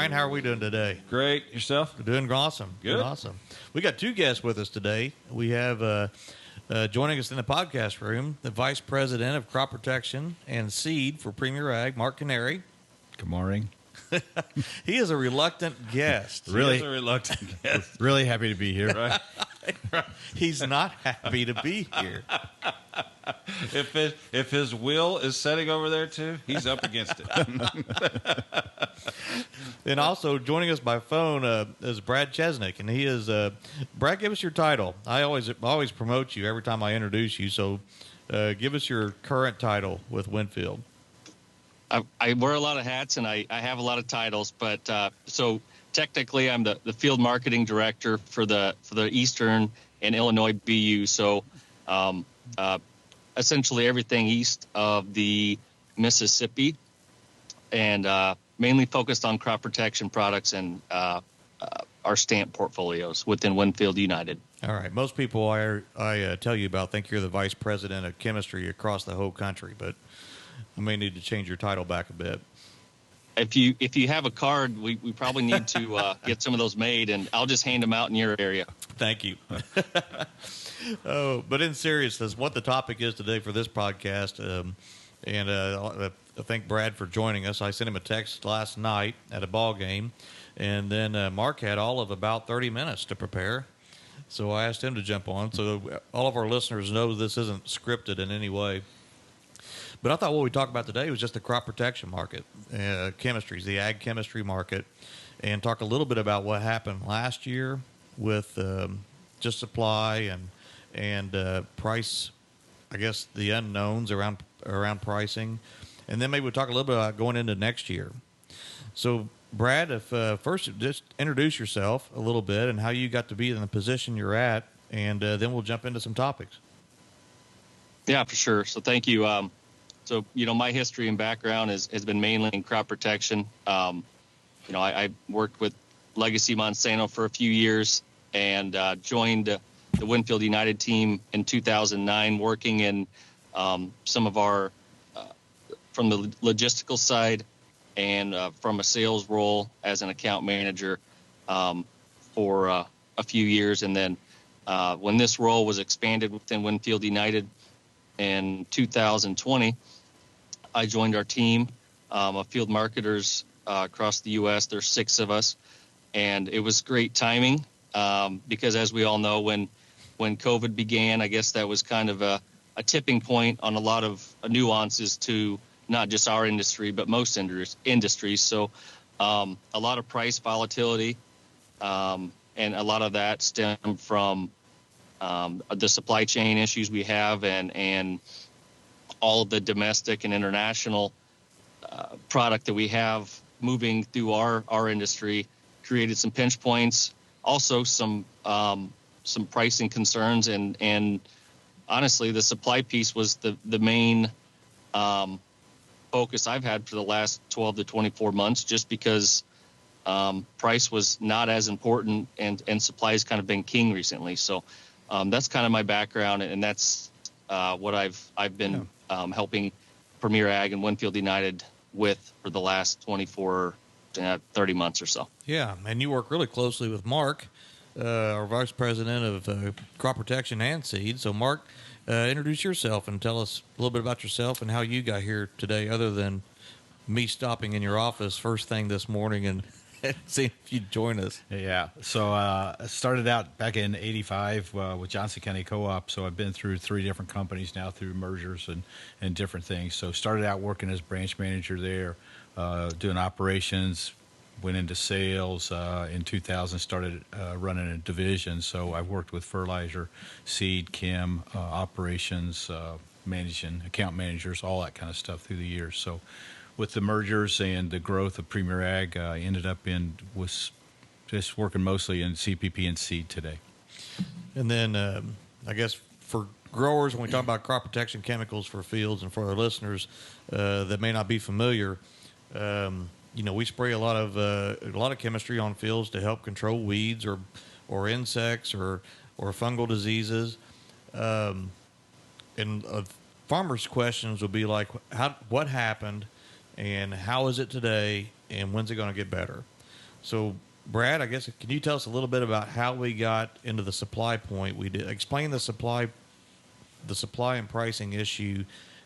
Brian, how are we doing today? Great. Yourself? We're doing awesome. Good. Doing awesome. We got two guests with us today. We have joining us in the podcast room, the Vice President of Crop Protection and Seed for Premier Ag, Mark Canary. Good morning. He is a reluctant guest. Really? He is a reluctant guest. Really happy to be here. Right? He's not happy to be here. If his will is setting over there too, he's up against it. And also joining us by phone is Brad Chesnek, and he is Brad. Give us your title. I always promote you every time I introduce you. So give us your current title with WinField. I wear a lot of hats and I have a lot of titles, but so technically I'm the field marketing director for the Eastern and Illinois BU. So essentially everything east of the Mississippi, and mainly focused on crop protection products and our stamp portfolios within WinField United. All right. Most people I tell you about think you're the vice president of chemistry across the whole country, but I may need to change your title back a bit. If you have a card, we probably need to get some of those made, and I'll just hand them out in your area. Thank you. But in seriousness, what the topic is today for this podcast, and I thank Brad for joining us. I sent him a text last night at a ball game, and then Mark had all of about 30 minutes to prepare. So I asked him to jump on. So all of our listeners know this isn't scripted in any way. But I thought what we talked about today was just the crop protection market, chemistries, the ag chemistry market, and talk a little bit about what happened last year with just supply and price, I guess the unknowns around pricing. And then maybe we'll talk a little bit about going into next year. So, Brad, if first just introduce yourself a little bit and how you got to be in the position you're at, and then we'll jump into some topics. Yeah, for sure. So thank you. So, my history and background has been mainly in crop protection. I worked with Legacy Monsanto for a few years and joined the WinField United team in 2009, working in some of our from the logistical side and from a sales role as an account manager for a few years. And then when this role was expanded within WinField United in 2020, I joined our team of field marketers across the U.S. There's 6 of us, and it was great timing because, as we all know, when COVID began, I guess that was kind of a tipping point on a lot of nuances to not just our industry, but most industries. So a lot of price volatility, and a lot of that stemmed from the supply chain issues we have and all of the domestic and international product that we have moving through our industry created some pinch points, also some pricing concerns, and honestly, the supply piece was the main focus I've had for the last 12 to 24 months, just because price was not as important and supply has kind of been king recently. So that's kind of my background, and that's what I've been helping Premier Ag and WinField United with for the last 24 to 30 months or so. Yeah, and you work really closely with Mark, our Vice President of Crop Protection and Seed. So, Mark, introduce yourself and tell us a little bit about yourself and how you got here today, other than me stopping in your office first thing this morning and seeing if you'd join us. Yeah. So I started out back in '85 with Johnson County Co-op. So I've been through 3 different companies now through mergers and different things. So started out working as branch manager there, doing operations, went into sales. In 2000, started running a division. So I've worked with fertilizer, seed, chem, operations, managing, account managers, all that kind of stuff through the years. So with the mergers and the growth of Premier Ag, I ended up was just working mostly in CPP and seed today. And then I guess for growers, when we talk about crop protection chemicals for fields, and for our listeners that may not be familiar, we spray a lot of chemistry on fields to help control weeds or insects or fungal diseases. And farmers' questions will be like, what happened, and how is it today, and when's it going to get better? So, Brad, I guess can you tell us a little bit about how we got into the supply point? We did explain the supply and pricing issue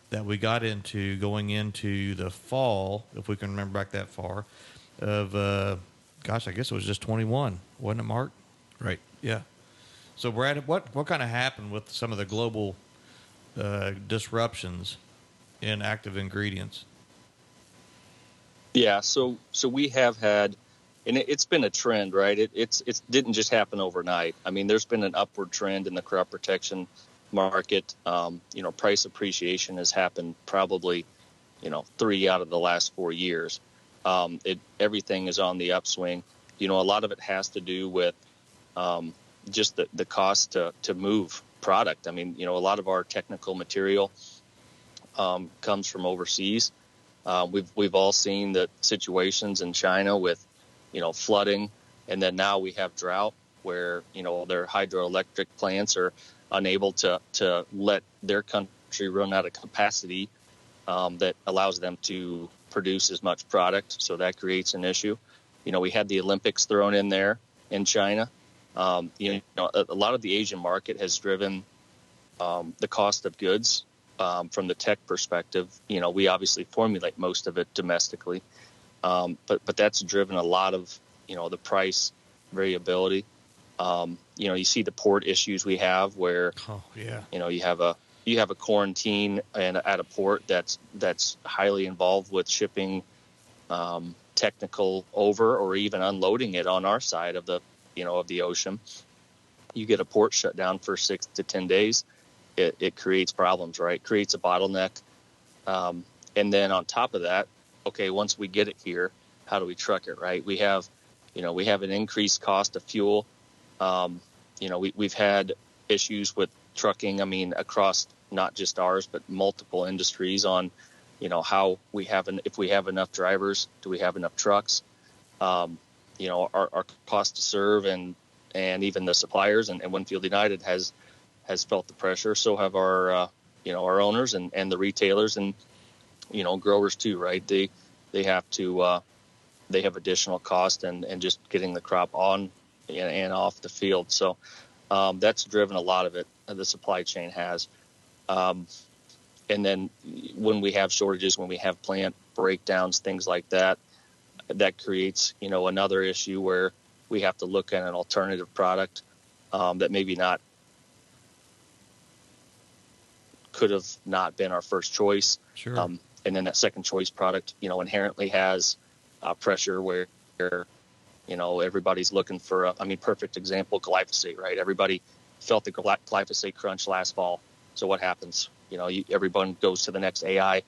that we got into going into the fall, if we can remember back that far, of gosh, I guess it was just 21, wasn't it, Mark? Right. Yeah. So, Brad, what kind of happened with some of the global disruptions in active ingredients? Yeah, so we have had, and it's been a trend, right? It didn't just happen overnight. I mean, there's been an upward trend in the crop protection market. Price appreciation has happened probably, 3 out of the last 4 years. Everything is on the upswing. A lot of it has to do with just the cost to move product. I mean, a lot of our technical material comes from overseas. We've all seen the situations in China with, flooding, and then now we have drought where, their hydroelectric plants are unable to let their country run out of capacity that allows them to produce as much product. So that creates an issue. We had the Olympics thrown in there in China. A lot of the Asian market has driven the cost of goods. From the tech perspective, we obviously formulate most of it domestically, but that's driven a lot of, the price variability. You see the port issues we have where, you have a quarantine and at a port that's highly involved with shipping technical over or even unloading it on our side of the ocean. You get a port shut down for 6 to 10 days. It creates problems, right? Creates a bottleneck. And then on top of that, okay, once we get it here, how do we truck it, right? We have an increased cost of fuel. We've had issues with trucking, across not just ours, but multiple industries on, how if we have enough drivers, do we have enough trucks? Our cost to serve and even the suppliers and WinField United has felt the pressure. So have our owners and the retailers and, growers too, right? They have to, they have additional cost and just getting the crop on and off the field. So that's driven a lot of it. The supply chain has. And then when we have shortages, when we have plant breakdowns, things like that, that creates, another issue where we have to look at an alternative product that maybe could have not been our first choice. Sure. And then that second choice product, inherently has pressure where, everybody's looking for perfect example, glyphosate, right? Everybody felt the glyphosate crunch last fall. So what happens? Everyone goes to the next AI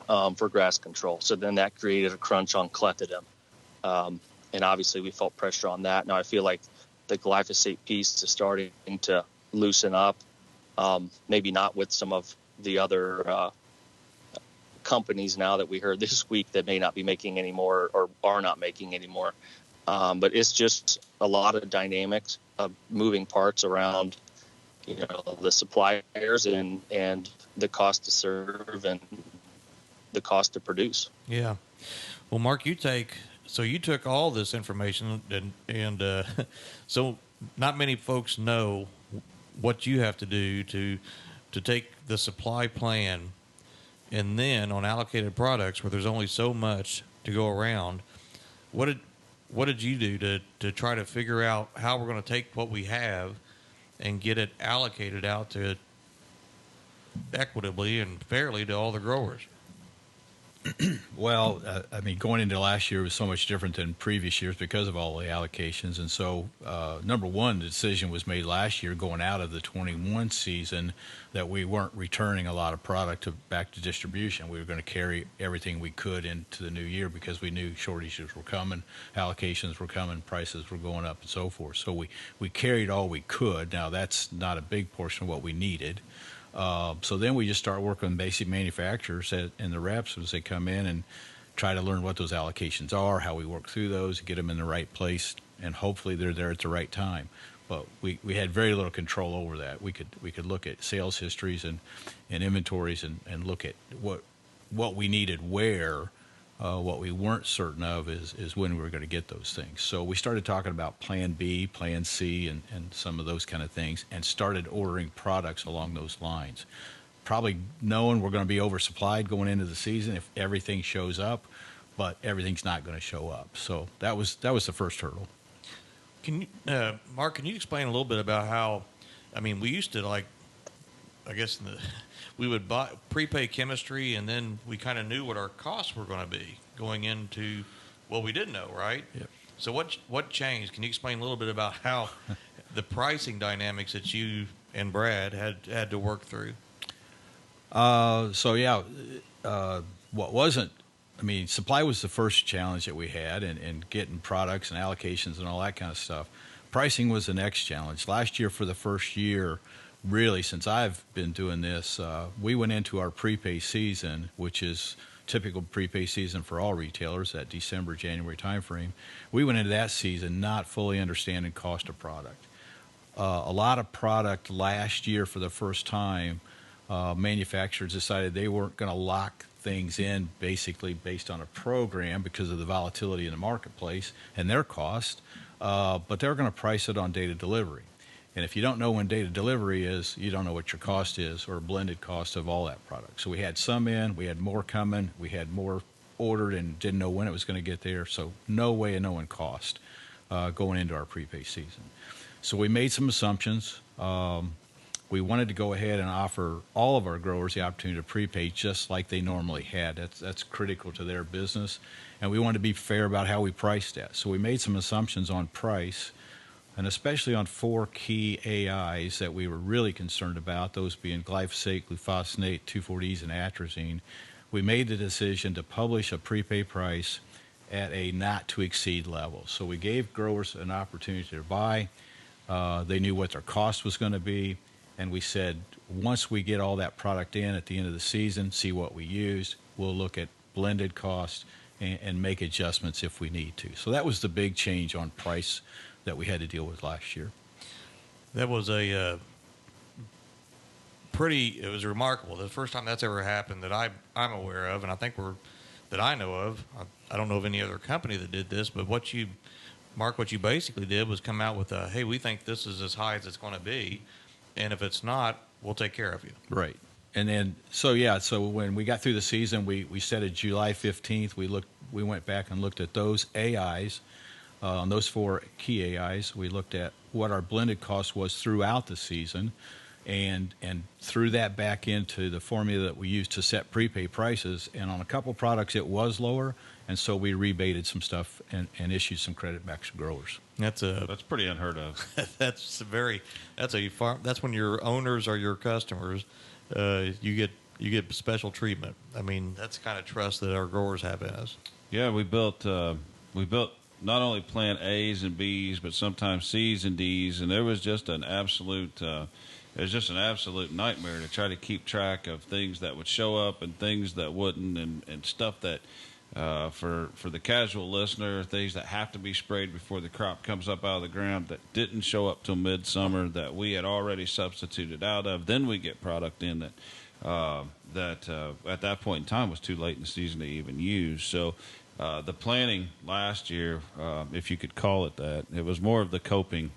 for grass control. So then that created a crunch on clethodim. And obviously we felt pressure on that. Now I feel like the glyphosate piece is starting to loosen up. Maybe not with some of the other companies now that we heard this week that may not be making anymore or are not making anymore. But it's just a lot of dynamics of moving parts around, the suppliers and the cost to serve and the cost to produce. Yeah. Well, Mark, you took all this information and so not many folks know what you have to do to take the supply plan and then on allocated products where there's only so much to go around. What did you do to try to figure out how we're going to take what we have and get it allocated out to equitably and fairly to all the growers? Well, going into last year was so much different than previous years because of all the allocations. And so, number one, the decision was made last year going out of the 21 season that we weren't returning a lot of product back to distribution. We were going to carry everything we could into the new year because we knew shortages were coming, allocations were coming, prices were going up and so forth. So we carried all we could. Now, that's not a big portion of what we needed. So then we just start working with basic manufacturers and the reps as they come in and try to learn what those allocations are, how we work through those, get them in the right place, and hopefully they're there at the right time. But we had very little control over that. We could look at sales histories and inventories and look at what we needed where, What we weren't certain of is when we were going to get those things. So we started talking about Plan B, Plan C, and some of those kind of things, and started ordering products along those lines. Probably knowing we're going to be oversupplied going into the season if everything shows up, but everything's not going to show up. So that was the first hurdle. Can you, Mark? Can you explain a little bit about how? I mean, we used to we would buy prepay chemistry, and then we kind of knew what our costs were going to be going into. Well, we didn't know, right? Yep. So what changed? Can you explain a little bit about how the pricing dynamics that you and Brad had to work through? What wasn't, I mean, supply was the first challenge that we had, and getting products and allocations and all that kind of stuff. Pricing was the next challenge. Last year, for the first year, really, since I've been doing this, we went into our prepay season, which is typical prepay season for all retailers, that December, January timeframe. We went into that season not fully understanding cost of product. A lot of product last year for the first time, manufacturers decided they weren't going to lock things in basically based on a program because of the volatility in the marketplace and their cost, but they're going to price it on date of delivery. And if you don't know when date of delivery is, you don't know what your cost is or blended cost of all that product. So we had some in, we had more coming, we had more ordered and didn't know when it was going to get there. So no way of knowing cost going into our prepay season. So we made some assumptions. We wanted to go ahead and offer all of our growers the opportunity to prepay just like they normally had. That's critical to their business. And we wanted to be fair about how we priced that. So we made some assumptions on price, and especially on 4 key AIs that we were really concerned about, those being glyphosate, glufosinate, 2,4-Ds, and atrazine. We made the decision to publish a prepay price at a not-to-exceed level. So we gave growers an opportunity to buy. They knew what their cost was going to be. And we said, once we get all that product in at the end of the season, see what we used, we'll look at blended cost and make adjustments if we need to. So that was the big change on price that we had to deal with last year. That was it was remarkable. The first time that's ever happened that I'm aware of, and I think that I know of. I don't know of any other company that did this, but what you basically did was come out with hey, we think this is as high as it's going to be, and if it's not, we'll take care of you. Right. And then, so when we got through the season, we set it July 15th. We went back and looked at those AIs. On those 4 key AIs, we looked at what our blended cost was throughout the season, and threw that back into the formula that we used to set prepay prices. And on a couple products, it was lower, and so we rebated some stuff and issued some credit back to growers. That's pretty unheard of. That's when your owners are your customers. You get special treatment. I mean, that's the kind of trust that our growers have in us. Yeah, we built not only plan A's and B's, but sometimes C's and D's, and there was just an absolute nightmare to try to keep track of things that would show up and things that wouldn't, and stuff that for the casual listener, things that have to be sprayed before the crop comes up out of the ground that didn't show up till midsummer that we had already substituted out of. Then we get product in that at that point in time was too late in the season to even use. So the planning last year, if you could call it that, it was more of the coping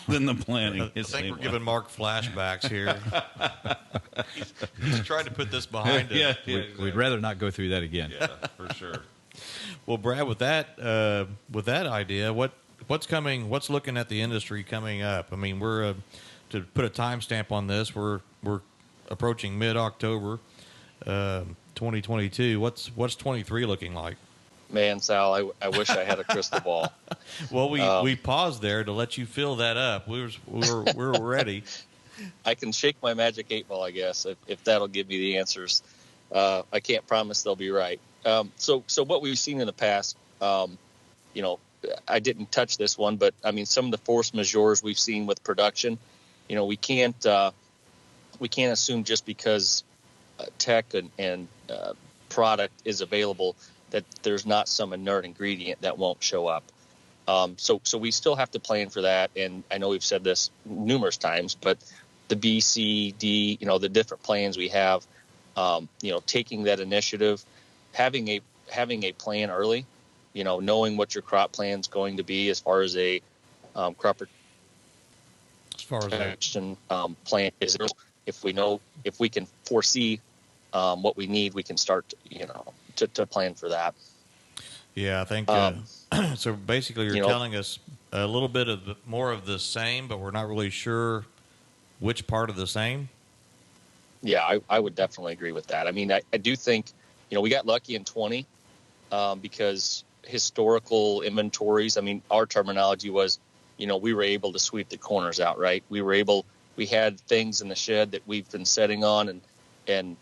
than the planning. I think we're giving Mark flashbacks here. He's trying to put this behind us. Yeah, exactly. We'd rather not go through that again. Yeah, for sure. Well, Brad, with that idea, what's coming? What's looking at the industry coming up? I mean, we're to put a timestamp on this. We're approaching mid-October, 2022. What's 23 looking like? Man, Sal, I wish I had a crystal ball. Well, we paused there to let you fill that up. We were ready. I can shake my magic 8 ball, I guess, if that'll give me the answers. I can't promise they'll be right. So what we've seen in the past, I didn't touch this one, but I mean, some of the force majeures we've seen with production, we can't assume just because tech and product is available that there's not some inert ingredient that won't show up. So we still have to plan for that. And I know we've said this numerous times, but the B, C, D, the different plans we have, taking that initiative, having a having a plan early, knowing what your crop plan is going to be as far as a crop protection plan is. If we can foresee what we need, we can start, to plan for that. Yeah, I think so. Basically, you're telling us a little bit of more of the same, but we're not really sure which part of the same. Yeah, I would definitely agree with that. I mean, I do think, we got lucky in 20 because historical inventories, I mean, our terminology was, we were able to sweep the corners out, right? We had things in the shed that we've been setting on and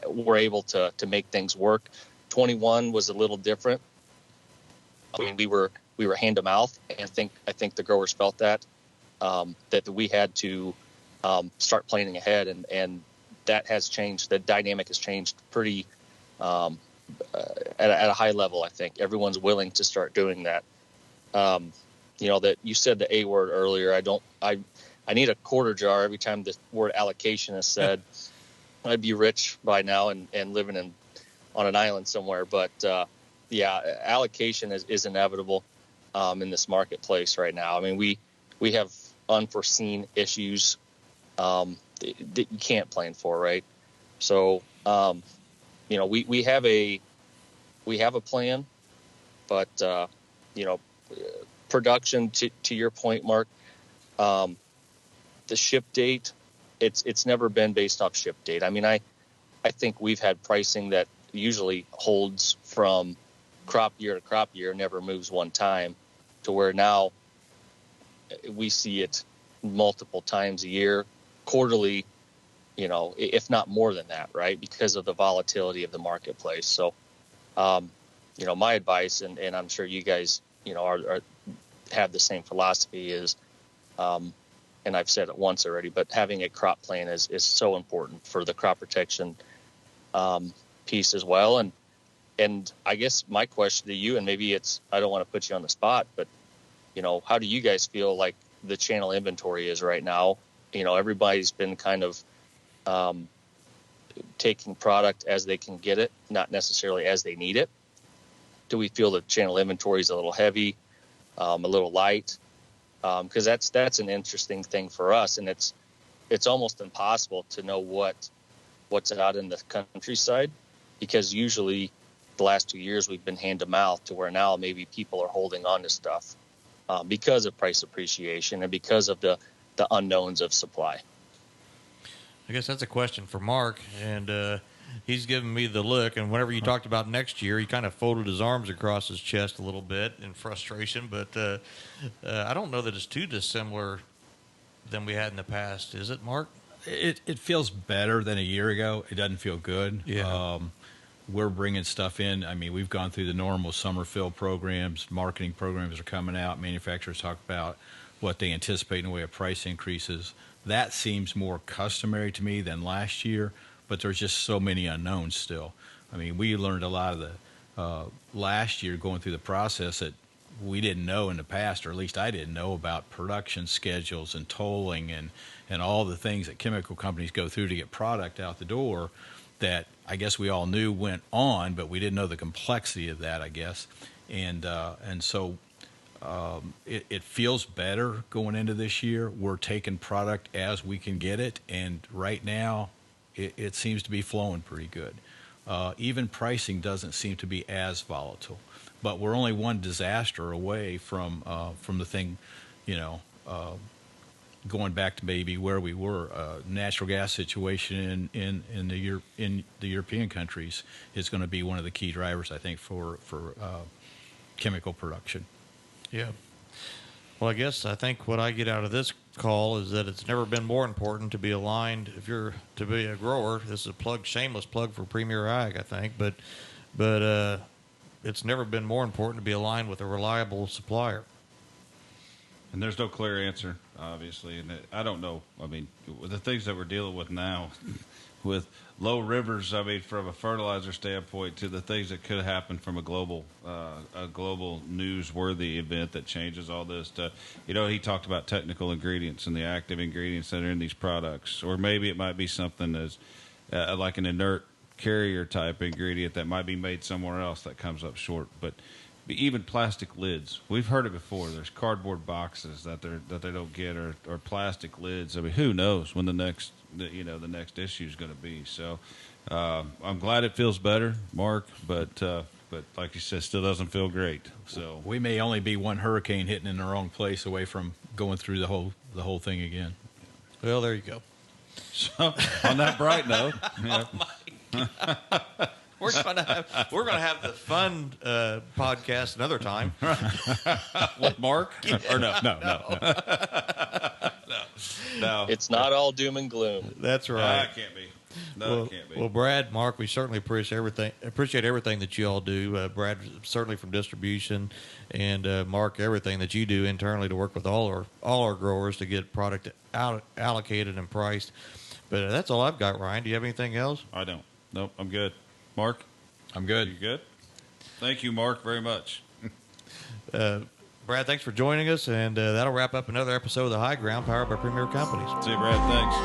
we're able to make things work. 21 was a little different. I mean, we were hand to mouth, and I think the growers felt that we had to start planning ahead, and that has changed. The dynamic has changed pretty at a high level. I think everyone's willing to start doing that. That you said the A word earlier. I need a quarter jar every time the word allocation is said. I'd be rich by now and living on an island somewhere. But allocation is inevitable in this marketplace right now. I mean, we have unforeseen issues that you can't plan for, right? So we have a plan, but production to your point, Mark, the ship date, it's never been based off ship date. I mean, I think we've had pricing that usually holds from crop year to crop year, never moves one time, to where now we see it multiple times a year, quarterly, if not more than that, right? Because of the volatility of the marketplace. So, my advice, and I'm sure you guys, have the same philosophy is, and I've said it once already, but having a crop plan is so important for the crop protection piece as well. And I guess my question to you, and maybe I don't want to put you on the spot, but, how do you guys feel like the channel inventory is right now? Everybody's been kind of taking product as they can get it, not necessarily as they need it. Do we feel the channel inventory is a little heavy, a little light? Because that's an interesting thing for us, and it's almost impossible to know what's out in the countryside, because usually the last 2 years we've been hand to mouth, to where now maybe people are holding on to stuff because of price appreciation and because of the unknowns of supply. I guess that's a question for Mark, and he's giving me the look. And whenever you talked about next year, he kind of folded his arms across his chest a little bit in frustration. But I don't know that it's too dissimilar than we had in the past, is it, Mark? It feels better than a year ago. It doesn't feel good. Yeah. We're bringing stuff in. I mean, we've gone through the normal summer fill programs. Marketing programs are coming out. Manufacturers talk about what they anticipate in the way of price increases. That seems more customary to me than last year, but there's just so many unknowns still. I mean, we learned a lot of the last year going through the process that we didn't know in the past, or at least I didn't know about production schedules and tolling and all the things that chemical companies go through to get product out the door that I guess we all knew went on, but we didn't know the complexity of that, I guess. And so it feels better going into this year. We're taking product as we can get it, and right now it seems to be flowing pretty good. Even pricing doesn't seem to be as volatile, but we're only one disaster away from the thing, going back to maybe where we were. Natural gas situation in the European countries is going to be one of the key drivers, I think, for chemical production. Yeah. Well, I think what I get out of this call is that it's never been more important to be aligned. If you're to be a grower, this is a shameless plug for Premier Ag, I think, but it's never been more important to be aligned with a reliable supplier. And there's no clear answer, obviously. And I don't know. I mean, the things that we're dealing with now with low rivers, I mean, from a fertilizer standpoint, to the things that could happen from a global newsworthy event that changes all this. To, he talked about technical ingredients and the active ingredients that are in these products. Or maybe it might be something as like an inert carrier type ingredient that might be made somewhere else that comes up short. But even plastic lids, we've heard it before. There's cardboard boxes that they don't get, or plastic lids. I mean, who knows when the next issue is going to be? So I'm glad it feels better, Mark, but like you said, still doesn't feel great. So we may only be one hurricane hitting in the wrong place away from going through the whole thing again. Well, there you go. So on that bright note, yeah. We're gonna have the fun podcast another time. With Mark? Or no. No. It's not all doom and gloom. That's right. It can't be. No, it can't be. Well, Brad, Mark, we certainly appreciate everything that you all do. Brad, certainly from distribution, and Mark, everything that you do internally to work with all our growers to get product allocated and priced. But that's all I've got, Ryan. Do you have anything else? I don't. Nope, I'm good. Mark? I'm good. You good? Thank you, Mark, very much. Brad, thanks for joining us, and that'll wrap up another episode of The High Ground, powered by Premier Companies. See you, Brad. Thanks.